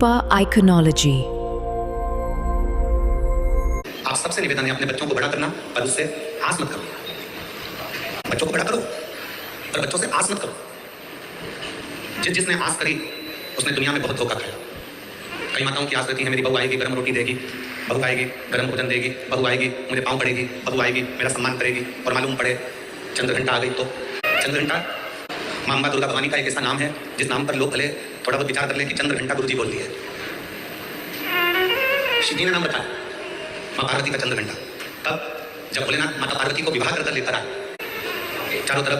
रूपा आइकनोलॉजी। आप सबसे निवेदन है अपने बच्चों को बड़ा करना, पर उससे आस मत करो। बच्चों को बड़ा करो पर बच्चों से आस मत करो। जिसने आस करी उसने दुनिया में बहुत धोखा खाया। कई माताओं की आस रहती है, मेरी बहू आएगी गर्म रोटी देगी, बहू आएगी गर्म भोजन देगी, बहू आएगी मुझे पाँव पड़ेगी, बहू आएगी मेरा सम्मान करेगी। और मालूम पड़े चंद्रघंटा आ गई तो चंद्रघंटा माँ अम्बा दुर्गा भवानी का एक ऐसा नाम है जिस नाम पर लोग भले थोड़ा बहुत विचार कर ले कि चंद्रघंटा गुरु जी बोल दिए। शिव जी ने नाम रखा माँ पार्वती का चंद्रघंटा। तब जब भोलेनाथ माता पार्वती को विवाह कर लेकर आए, चारों तरफ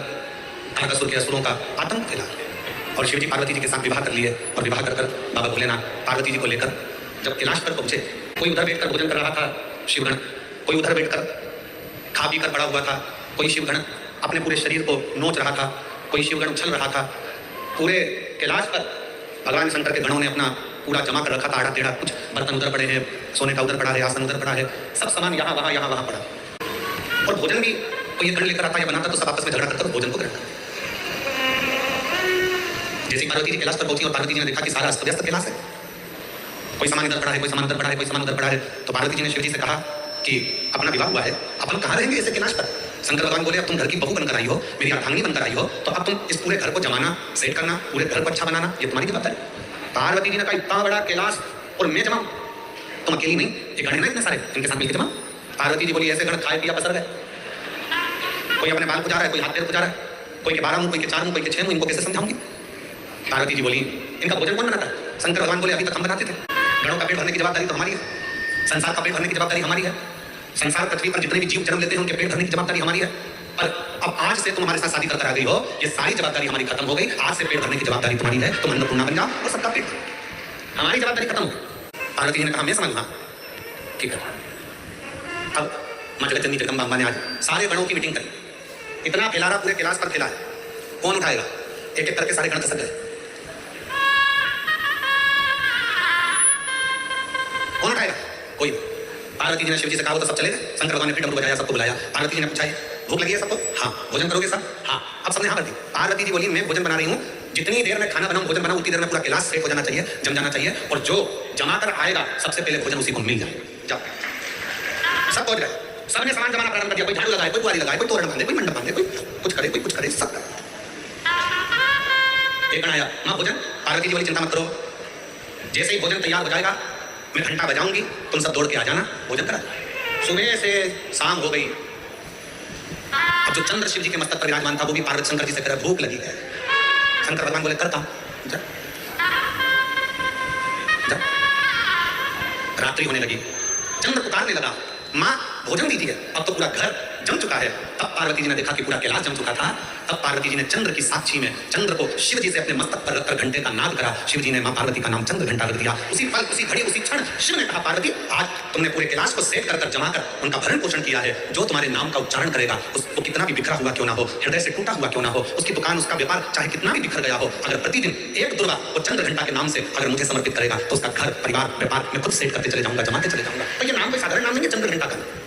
तारकासुर के असुरों का आतंक फैला और शिव जी पार्वती जी के साथ विवाह कर लिए। और विवाह कर बाबा भोलेनाथ पार्वती जी को लेकर जब कैलाश पर पहुंचे, कोई उधर बैठकर भोजन कर रहा था शिवगण, कोई उधर बैठकर खा पी कर पड़ा हुआ था, कोई शिवगण अपने पूरे शरीर को नोच रहा था, कोई शिवगण उछल रहा था। पूरे कैलाश पर भगवान शंकर के गणों ने अपना पूरा जमा कर रखा था, आड़ा टेढ़ा। कुछ बर्तन उधर पड़े हैं, सोने का उधर पड़ा है, आसन उधर पड़ा है, सब सामान यहाँ वहाँ पड़ा। और भोजन भी कोई गण लेकर आता या बनाता तो सब आपस में झगड़ा करकर भोजन को ग्रहण करता। जैसे पार्वती जी कैलाश पर पहुंची और पार्वती जी ने देखा कि सारा अस्त व्यस्त कैलाश है, कोई सामान इधर पड़ा है, कोई सामान उधर पड़ा है, कोई सामान उधर पड़ा है, तो पार्वती जी ने शिव जी से कहा कि अपना विवाह हुआ है, अपन कहाँ रहेंगे ऐसे कैलाश पर। शंकर भगवान बोले अब तुम घर की बहू बनकर आई हो, मेरी अर्धांगिनी बनकर आई हो, तो अब तुम इस पूरे घर को जमाना, सेट करना, पूरे घर को अच्छा बनाना, ये तुम्हारी जवाबदारी। पार्वती जी ने कहा इतना बड़ा कैलाश और मैं जमाऊं, तुम अकेली नहीं, ये गण है ना इतने सारे, इनके साथ मिलकर जमाओ। पार्वती जी बोली ऐसे गण खाए पिया पसर गए, कोई अपने बाल पुजा रहा है, कोई हाथ पैर पुजा रहा है, कोई के 12 मुंह, कोई के 4 मुंह, कोई के 6 मुंह, इनको कैसे समझाऊंगी। पार्वती जी बोली इनका भोजन कौन बनाता है। शंकर भगवान बोले अभी तक हम बनाते थे, गणों का पेट भरने की जवाबदारी तो हमारी है, संसार का पेट भरने की जवाबदारी हमारी है, संसार पृथ्वी पर जितने भी जीव जन्म लेते हैं उनके पेट भरने की जवाबदारी हमारी है। पर अब आज से तुम हमारे साथ शादी कर आ गई हो, ये सारी जवाबदारी हमारी खत्म हो गई, आज से पेट भरने की जवाबदारी तुम्हारी है, तुम अन्नपूर्णा बन जाओ और सबका पेट भरो। हमारी जवाबदारी खत्म हो गई। पार्वती जी ने कहा मैं समझ, ठीक है। अब माँ जगतजननी जगदम्बा अम्बा ने आज सारे गणों की मीटिंग करी, इतना फैलारा पूरे कैलाश पर फैला है, कौन उठाएगा। एक एक करके सारे गण खसक गए, कौन उठाएगा, कोई। पार्वती जी ने शिव जी से कहा तो सब चले गए। शंकर भगवान ने फिर डमरू बजाया, सबको बुलाया। पार्वती जी ने पूछा भूख लगी है सबको, हाँ। भोजन करोगे सब, हाँ। अब सबने हाँ कर दी। पार्वती जी बोली मैं भोजन बना रही हूँ, जितनी देर में खाना बनाऊं भोजन बनाऊं उतनी देर में पूरा कैलाश सेट हो जाना चाहिए, जम जाना चाहिए, और जो जमा कर आएगा सबसे पहले भोजन उसी को मिल जाए। जाओ सब पहुंच गए, सबने सामान जमाना प्रारंभ कर दिया। कोई झाड़ू लगाए, कोई बुआरी लगाए, कोई तोरण बांधे, कोई मंडप बांधे, कोई कुछ करे, कोई कुछ करे, सब करे। एक गण आया, माँ भोजन। पार्वती जी बोली चिंता मत करो, जैसे ही भोजन तैयार हो जाएगा मैं घंटा बजाऊंगी, तुम सब दौड़ के आ जाना, भोजन करा। सुबह से शाम हो गई। अब जो चंद्र शिव जी के मस्तक पर विराजमान था वो भी पार्वती शंकर जी से कह भूख लगी है। शंकर भगवान बोले करता जा। जा। रात्रि होने लगी, चंद्र पुकारने लगा माँ भोजन दीजिए, अब तो पूरा घर जम चुका है। तब पार्वती जी ने देखा कि पूरा कैलाश जम चुका था। तब पार्वती जी ने चंद्र की साक्षी में चंद्र को शिव जी से अपने मस्तक पर रखकर घंटे का नाद करा। शिव जी ने माँ पार्वती का नाम चंद्र घंटा रख दिया। उसी पल, उसी घड़ी, उसी क्षण शिव ने कहा पार्वती आज तुमने पूरे कैलाश को सेट कर जमा कर उनका भरण पोषण किया है। जो तुम्हारे नाम का उच्चारण करेगा उसको कितना भी बिखरा हुआ क्यों ना हो, हृदय से टूटा हुआ क्यों ना हो, उसकी दुकान, उसका व्यापार चाहे कितना भी बिखर गया हो, अगर प्रतिदिन एक दुर्गा वो चंद्र घंटा के नाम से अगर मुझे समर्पित करेगा तो उसका घर, परिवार, व्यापार मैं खुद सेट करते चले जाऊंगा, जमाते चले जाऊंगा। तो ये नाम कोई साधारण नाम नहीं है, चंद्र घंटा का।